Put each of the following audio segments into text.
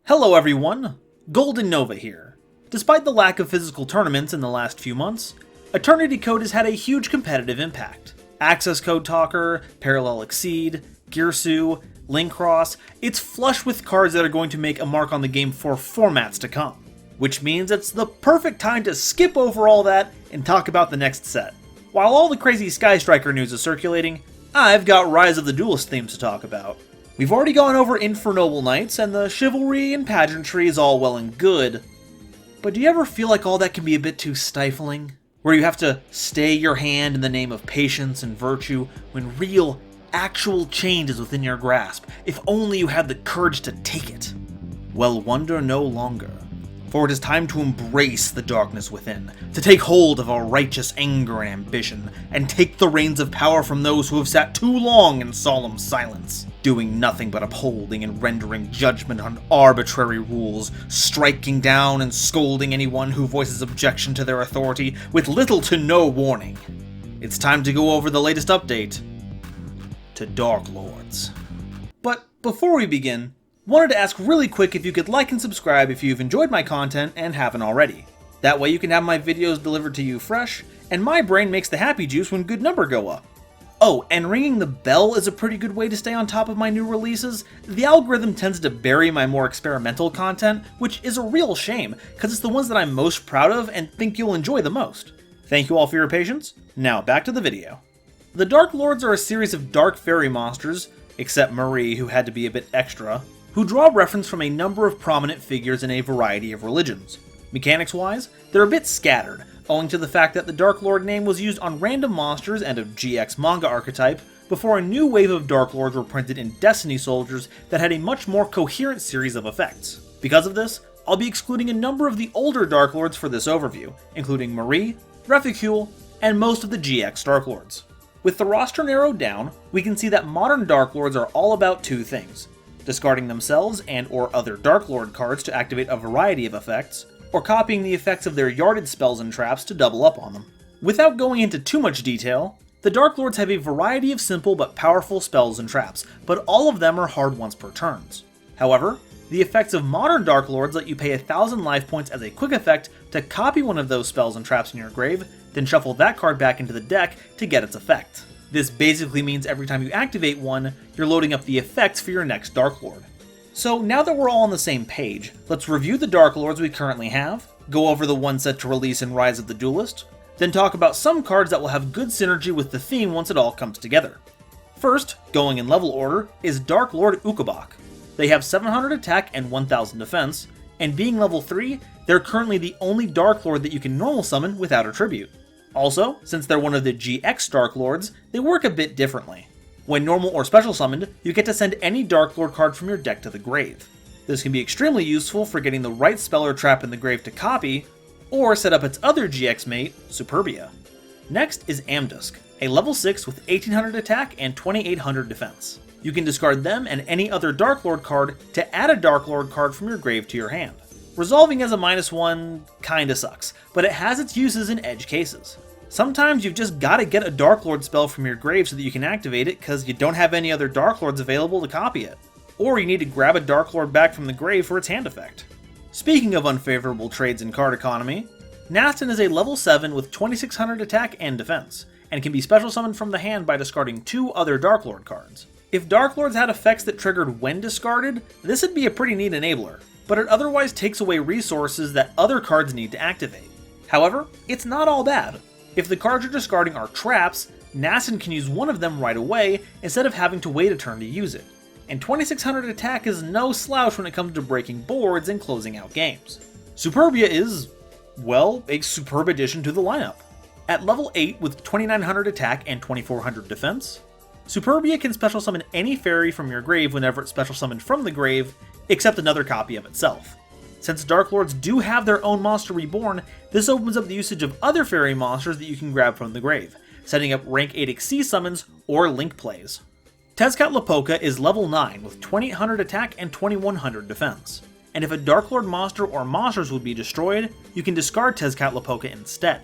Hello everyone, GoldenNova here. Despite the lack of physical tournaments in the last few months, Eternity Code has had a huge competitive impact. Access Code Talker, Parallel Exceed, Gearsu, Linkcross, it's flush with cards that are going to make a mark on the game for formats to come. Which means it's the perfect time to skip over all that and talk about the next set. While all the crazy Sky Striker news is circulating, I've got Rise of the Duelist themes to talk about. We've already gone over Infernoble Knights, and the chivalry and pageantry is all well and good. But do you ever feel like all that can be a bit too stifling? Where you have to stay your hand in the name of patience and virtue when real, actual change is within your grasp, if only you had the courage to take it? Well, wonder no longer. For it is time to embrace the darkness within, to take hold of our righteous anger and ambition, and take the reins of power from those who have sat too long in solemn silence, doing nothing but upholding and rendering judgment on arbitrary rules, striking down and scolding anyone who voices objection to their authority with little to no warning. It's time to go over the latest update to Darklords. But before we begin, wanted to ask really quick if you could like and subscribe if you've enjoyed my content and haven't already. That way you can have my videos delivered to you fresh, and my brain makes the happy juice when good numbers go up. Oh, and ringing the bell is a pretty good way to stay on top of my new releases. The algorithm tends to bury my more experimental content, which is a real shame, because it's the ones that I'm most proud of and think you'll enjoy the most. Thank you all for your patience. Now back to the video. The Darklords are a series of dark fairy monsters, except Marie, who had to be a bit extra, who draw reference from a number of prominent figures in a variety of religions. Mechanics-wise, they're a bit scattered, owing to the fact that the Darklord name was used on random monsters and of GX manga archetype before a new wave of Darklords were printed in Destiny Soldiers that had a much more coherent series of effects. Because of this, I'll be excluding a number of the older Darklords for this overview, including Marie, Reficule, and most of the GX Darklords. With the roster narrowed down, we can see that modern Darklords are all about two things: discarding themselves and or other Darklord cards to activate a variety of effects, or copying the effects of their yarded spells and traps to double up on them. Without going into too much detail, the Darklords have a variety of simple but powerful spells and traps, but all of them are hard once per turns. However, the effects of modern Darklords let you pay 1,000 life points as a quick effect to copy one of those spells and traps in your grave, then shuffle that card back into the deck to get its effect. This basically means every time you activate one, you're loading up the effects for your next Darklord. So now that we're all on the same page, let's review the Darklords we currently have, go over the one set to release in Rise of the Duelist, then talk about some cards that will have good synergy with the theme once it all comes together. First, going in level order, is Darklord Ukobach. They have 700 attack and 1000 defense, and being level 3, they're currently the only Darklord that you can normal summon without a tribute. Also, since they're one of the GX Darklords, they work a bit differently. When normal or special summoned, you get to send any Darklord card from your deck to the grave. This can be extremely useful for getting the right spell or trap in the grave to copy, or set up its other GX mate, Superbia. Next is Amdusk, a level 6 with 1800 attack and 2800 defense. You can discard them and any other Darklord card to add a Darklord card from your grave to your hand. Resolving as a -1 kinda sucks, but it has its uses in edge cases. Sometimes you've just gotta get a Darklord spell from your grave so that you can activate it because you don't have any other Darklords available to copy it. Or you need to grab a Darklord back from the grave for its hand effect. Speaking of unfavorable trades in card economy, Nastin is a level 7 with 2600 attack and defense, and can be special summoned from the hand by discarding 2 other Darklord cards. If Darklords had effects that triggered when discarded, this would be a pretty neat enabler, but it otherwise takes away resources that other cards need to activate. However, it's not all bad. If the cards you're discarding are traps, Nastin can use one of them right away instead of having to wait a turn to use it. And 2600 attack is no slouch when it comes to breaking boards and closing out games. Superbia is, well, a superb addition to the lineup. At level 8 with 2900 attack and 2400 defense, Superbia can special summon any fairy from your grave whenever it's special summoned from the grave, except another copy of itself. Since Darklords do have their own monster reborn, this opens up the usage of other fairy monsters that you can grab from the grave, setting up rank 8 Xyz summons or link plays. Tezcatlipoca is level 9 with 2800 attack and 2100 defense, and if a Darklord monster or monsters would be destroyed, you can discard Tezcatlipoca instead.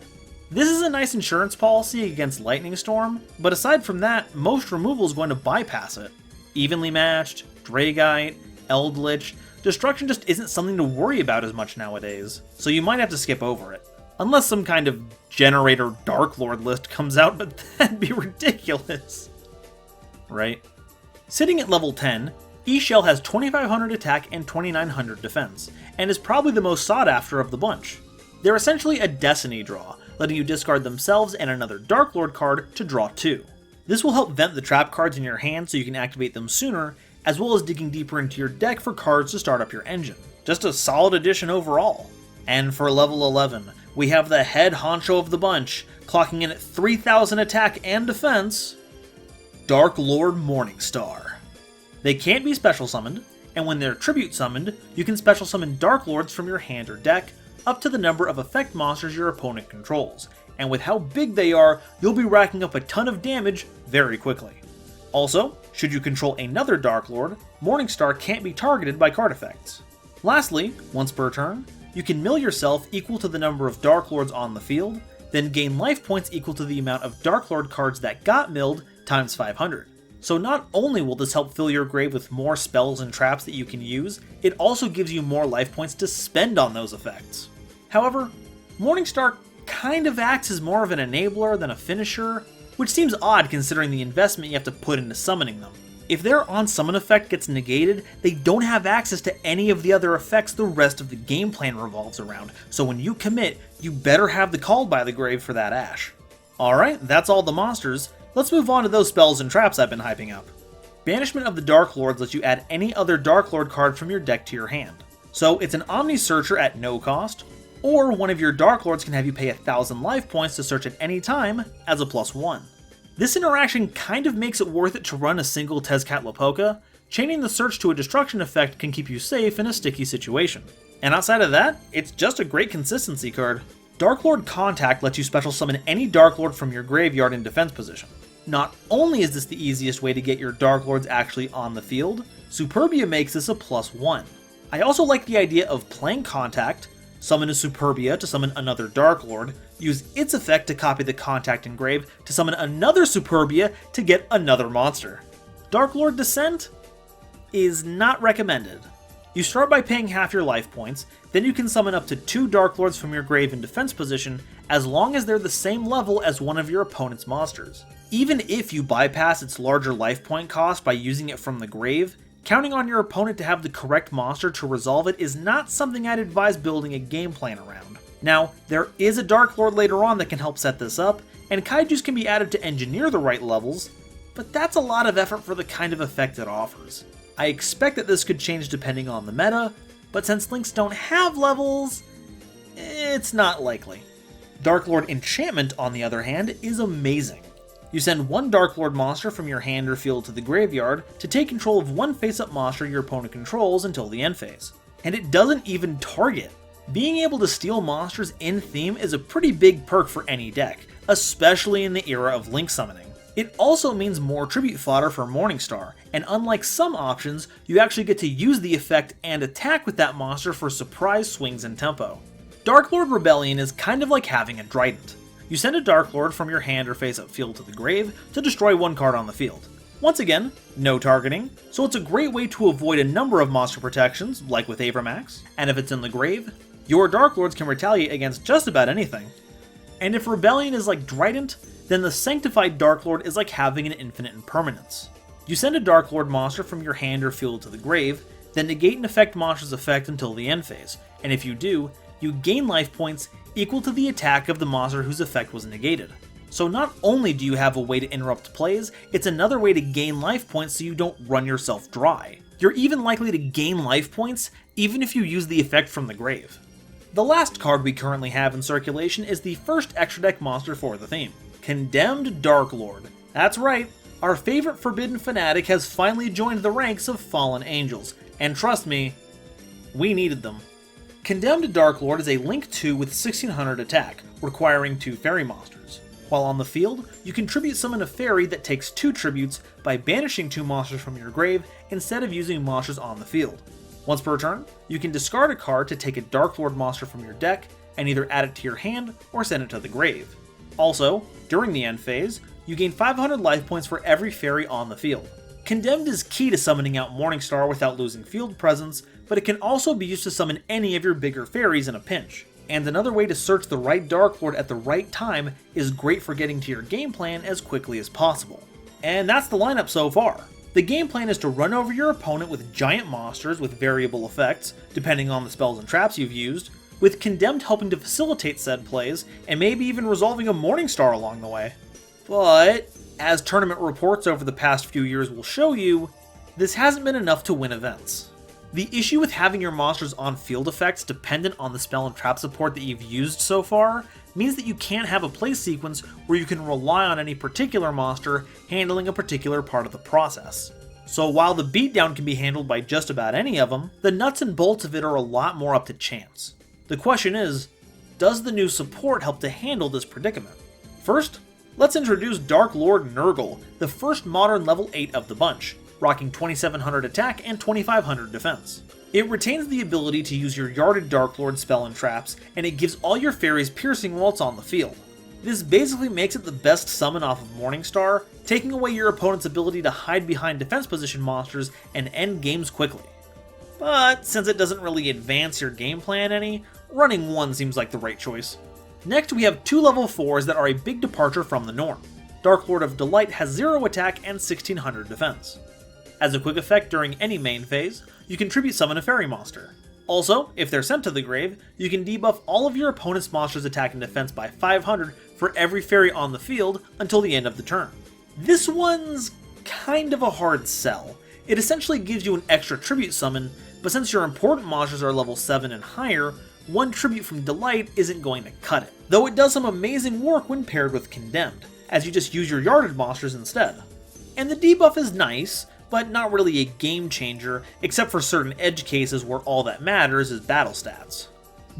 This is a nice insurance policy against Lightning Storm, but aside from that, most removal is going to bypass it. Evenly Matched, Dragite, Eldritch, destruction just isn't something to worry about as much nowadays, so you might have to skip over it. Unless some kind of generator Darklord list comes out, but that'd be ridiculous. Right? Sitting at level 10, E-Shell has 2500 attack and 2900 defense, and is probably the most sought after of the bunch. They're essentially a Destiny draw, letting you discard themselves and another Darklord card to draw 2. This will help vent the trap cards in your hand so you can activate them sooner, as well as digging deeper into your deck for cards to start up your engine. Just a solid addition overall. And for level 11, we have the head honcho of the bunch, clocking in at 3000 attack and defense, Darklord Morningstar. They can't be special summoned, and when they're tribute summoned, you can special summon Darklords from your hand or deck, up to the number of effect monsters your opponent controls, and with how big they are, you'll be racking up a ton of damage very quickly. Also, should you control another Darklord, Morningstar can't be targeted by card effects. Lastly, once per turn, you can mill yourself equal to the number of Darklords on the field, then gain life points equal to the amount of Darklord cards that got milled times 500. So not only will this help fill your grave with more spells and traps that you can use, it also gives you more life points to spend on those effects. However, Morningstar kind of acts as more of an enabler than a finisher, which seems odd considering the investment you have to put into summoning them. If their on-summon effect gets negated, they don't have access to any of the other effects the rest of the game plan revolves around, so when you commit, you better have the Called by the Grave for that Ash. Alright, that's all the monsters. Let's move on to those spells and traps I've been hyping up. Banishment of the Darklords lets you add any other Darklord card from your deck to your hand. So it's an Omni Searcher at no cost, or one of your Darklords can have you pay 1000 life points to search at any time as a +1. This interaction kind of makes it worth it to run a single Tezcatlipoca. Chaining the search to a destruction effect can keep you safe in a sticky situation. And outside of that, it's just a great consistency card. Darklord Contact lets you special summon any Darklord from your graveyard in defense position. Not only is this the easiest way to get your Darklords actually on the field, Superbia makes this a +1. I also like the idea of playing Contact, summon a Superbia to summon another Darklord, use its effect to copy the Contact engrave to summon another Superbia to get another monster. Darklord Descent is not recommended. You start by paying half your life points, then you can summon up to 2 Darklords from your grave in defense position as long as they're the same level as one of your opponent's monsters. Even if you bypass its larger life point cost by using it from the grave, counting on your opponent to have the correct monster to resolve it is not something I'd advise building a game plan around. Now, there is a Darklord later on that can help set this up, and Kaijus can be added to engineer the right levels, but that's a lot of effort for the kind of effect it offers. I expect that this could change depending on the meta, but since links don't have levels, it's not likely. Darklord Enchantment, on the other hand, is amazing. You send one Darklord monster from your hand or field to the graveyard to take control of one face-up monster your opponent controls until the end phase. And it doesn't even target. Being able to steal monsters in theme is a pretty big perk for any deck, especially in the era of link summoning. It also means more tribute fodder for Morningstar, and unlike some options, you actually get to use the effect and attack with that monster for surprise swings in tempo. Darklord Rebellion is kind of like having a Trident. You send a Darklord from your hand or face-up field to the grave to destroy one card on the field. Once again, no targeting, so it's a great way to avoid a number of monster protections, like with Avramax, and if it's in the grave, your Darklords can retaliate against just about anything. And if Rebellion is like Trident, then the Sanctified Darklord is like having an infinite impermanence. You send a Darklord monster from your hand or field to the grave, then negate an effect monster's effect until the end phase, and if you do, you gain life points equal to the attack of the monster whose effect was negated. So not only do you have a way to interrupt plays, it's another way to gain life points so you don't run yourself dry. You're even likely to gain life points even if you use the effect from the grave. The last card we currently have in circulation is the first extra deck monster for the theme, Condemned Darklord. That's right, our favorite Forbidden Fanatic has finally joined the ranks of Fallen Angels, and trust me, we needed them. Condemned Darklord is a Link 2 with 1600 attack, requiring 2 fairy monsters. While on the field, you can tribute summon a fairy that takes 2 tributes by banishing 2 monsters from your grave instead of using monsters on the field. Once per turn, you can discard a card to take a Darklord monster from your deck and either add it to your hand or send it to the grave. Also, during the end phase, you gain 500 life points for every fairy on the field. Condemned is key to summoning out Morningstar without losing field presence, but it can also be used to summon any of your bigger fairies in a pinch. And another way to search the right Darklord at the right time is great for getting to your game plan as quickly as possible. And that's the lineup so far. The game plan is to run over your opponent with giant monsters with variable effects, depending on the spells and traps you've used, with Condemned helping to facilitate said plays, and maybe even resolving a Morningstar along the way. But, as tournament reports over the past few years will show you, this hasn't been enough to win events. The issue with having your monsters on field effects dependent on the spell and trap support that you've used so far means that you can't have a play sequence where you can rely on any particular monster handling a particular part of the process. So while the beatdown can be handled by just about any of them, the nuts and bolts of it are a lot more up to chance. The question is, does the new support help to handle this predicament? First, let's introduce Darklord Nurgle, the first modern level 8 of the bunch, rocking 2700 attack and 2500 defense. It retains the ability to use your yarded Darklord spell and traps, and it gives all your fairies piercing while it's on the field. This basically makes it the best summon off of Morningstar, taking away your opponent's ability to hide behind defense position monsters and end games quickly. But since it doesn't really advance your game plan any, running one seems like the right choice. Next we have two level 4s that are a big departure from the norm. Darklord of Delight has 0 attack and 1600 defense. As a quick effect during any main phase, you can tribute summon a fairy monster. Also, if they're sent to the grave, you can debuff all of your opponent's monsters' attack and defense by 500 for every fairy on the field until the end of the turn. This one's kind of a hard sell. It essentially gives you an extra tribute summon, but since your important monsters are level 7 and higher, one tribute from Delight isn't going to cut it. Though it does some amazing work when paired with Condemned, as you just use your yarded monsters instead. And the debuff is nice, but not really a game changer, except for certain edge cases where all that matters is battle stats.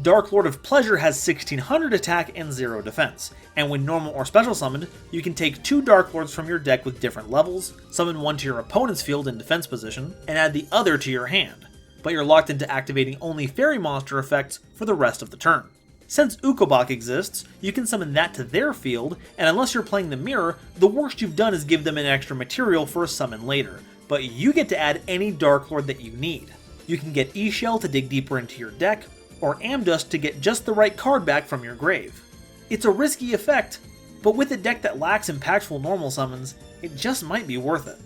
Darklord of Pleasure has 1600 attack and 0 defense, and when normal or special summoned, you can take 2 Darklords from your deck with different levels, summon one to your opponent's field in defense position, and add the other to your hand, but you're locked into activating only fairy monster effects for the rest of the turn. Since Ukobak exists, you can summon that to their field, and unless you're playing the mirror, the worst you've done is give them an extra material for a summon later, but you get to add any Darklord that you need. You can get E-Shell to dig deeper into your deck, or Amdust to get just the right card back from your grave. It's a risky effect, but with a deck that lacks impactful normal summons, it just might be worth it.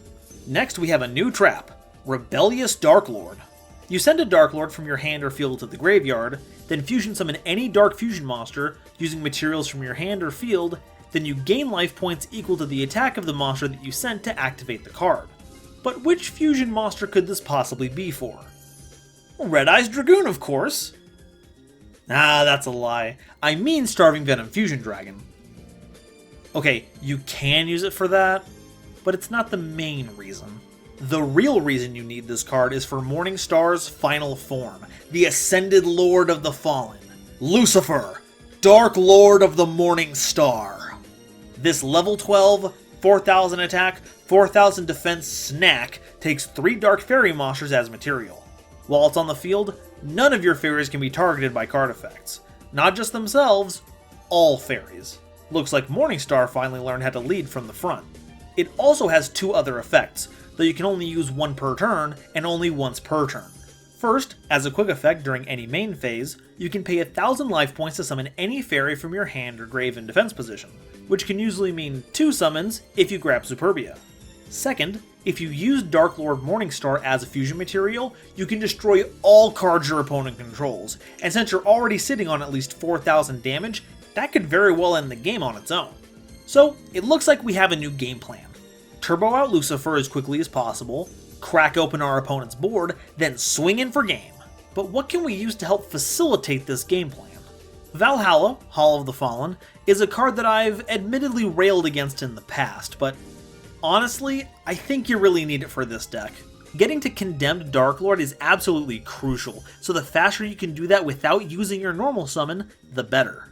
Next we have a new trap, Rebellious Darklord. You send a Darklord from your hand or field to the graveyard, then fusion summon any Dark Fusion monster using materials from your hand or field, then you gain life points equal to the attack of the monster that you sent to activate the card. But which fusion monster could this possibly be for? Red Eyes Dragoon, of course! Ah, that's a lie. I mean Starving Venom Fusion Dragon. Okay, you can use it for that, but it's not the main reason. The real reason you need this card is for Morningstar's final form, the Ascended Lord of the Fallen, Lucifer, Dark Lord of the Morning Star. This level 12, 4000 attack, 4000 defense snack takes 3 Dark Fairy monsters as material. While it's on the field, none of your fairies can be targeted by card effects. Not just themselves, all fairies. Looks like Morningstar finally learned how to lead from the front. It also has 2 other effects, though you can only use 1 per turn and only once per turn. First, as a quick effect during any main phase, you can pay 1000 life points to summon any fairy from your hand or grave in defense position, which can usually mean 2 summons if you grab Superbia. Second, if you use Darklord Morningstar as a fusion material, you can destroy all cards your opponent controls, and since you're already sitting on at least 4000 damage, that could very well end the game on its own. So, it looks like we have a new game plan. Turbo out Lucifer as quickly as possible, crack open our opponent's board, then swing in for game. But what can we use to help facilitate this game plan? Valhalla, Hall of the Fallen, is a card that I've admittedly railed against in the past, but honestly, I think you really need it for this deck. Getting to Condemned Darklord is absolutely crucial, so the faster you can do that without using your normal summon, the better.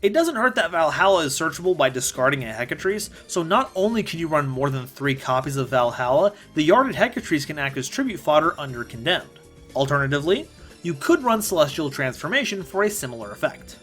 It doesn't hurt that Valhalla is searchable by discarding a Hecatrice, so not only can you run more than 3 copies of Valhalla, the yarded Hecatrice can act as tribute fodder under Condemned. Alternatively, you could run Celestial Transformation for a similar effect.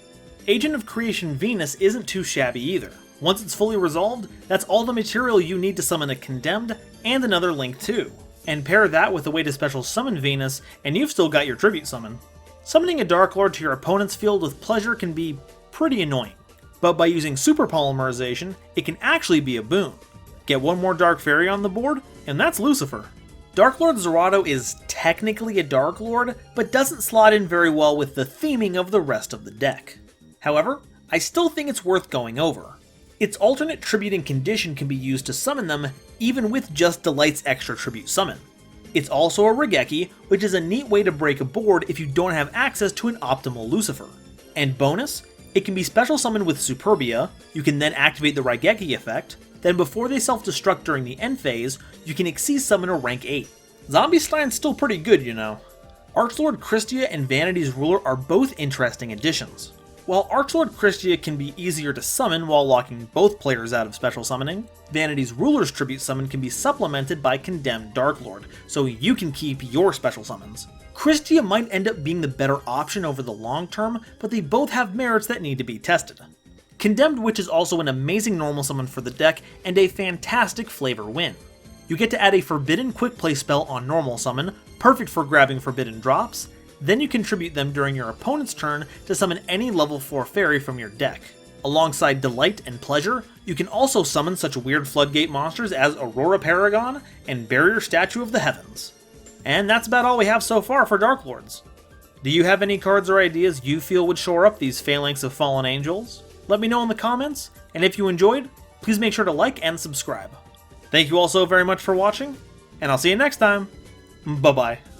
Agent of Creation Venus isn't too shabby either. Once it's fully resolved, that's all the material you need to summon a Condemned and another Link too. and pair that with a way to special summon Venus, and you've still got your tribute summon. Summoning a Dark Lord to your opponent's field with pleasure can be pretty annoying, but by using Super Polymerization, it can actually be a boon. Get one more Dark Fairy on the board, and that's Lucifer. Darklord Zerato is technically a Dark Lord, but doesn't slot in very well with the theming of the rest of the deck. However, I still think it's worth going over. Its alternate tribute and condition can be used to summon them, even with just Delight's extra tribute summon. It's also a Regeki, which is a neat way to break a board if you don't have access to an optimal Lucifer. And bonus, it can be special summoned with Superbia, you can then activate the Raigeki effect, then before they self-destruct during the end phase, you can Xyz summon a rank 8. Zombie Stein's still pretty good, you know. Archlord Christia and Vanity's Ruler are both interesting additions. While Archlord Christia can be easier to summon while locking both players out of special summoning, Vanity's Ruler's tribute summon can be supplemented by Condemned Darklord, so you can keep your special summons. Christia might end up being the better option over the long term, but they both have merits that need to be tested. Condemned Witch is also an amazing normal summon for the deck and a fantastic flavor win. You get to add a Forbidden Quick Play spell on normal summon, perfect for grabbing forbidden drops, then you contribute them during your opponent's turn to summon any level 4 fairy from your deck. Alongside Delight and Pleasure, you can also summon such weird floodgate monsters as Aurora Paragon and Barrier Statue of the Heavens. And that's about all we have so far for Dark Lords. Do you have any cards or ideas you feel would shore up these Phalanx of Fallen Angels? Let me know in the comments, and if you enjoyed, please make sure to like and subscribe. Thank you all so very much for watching, and I'll see you next time. Bye-bye.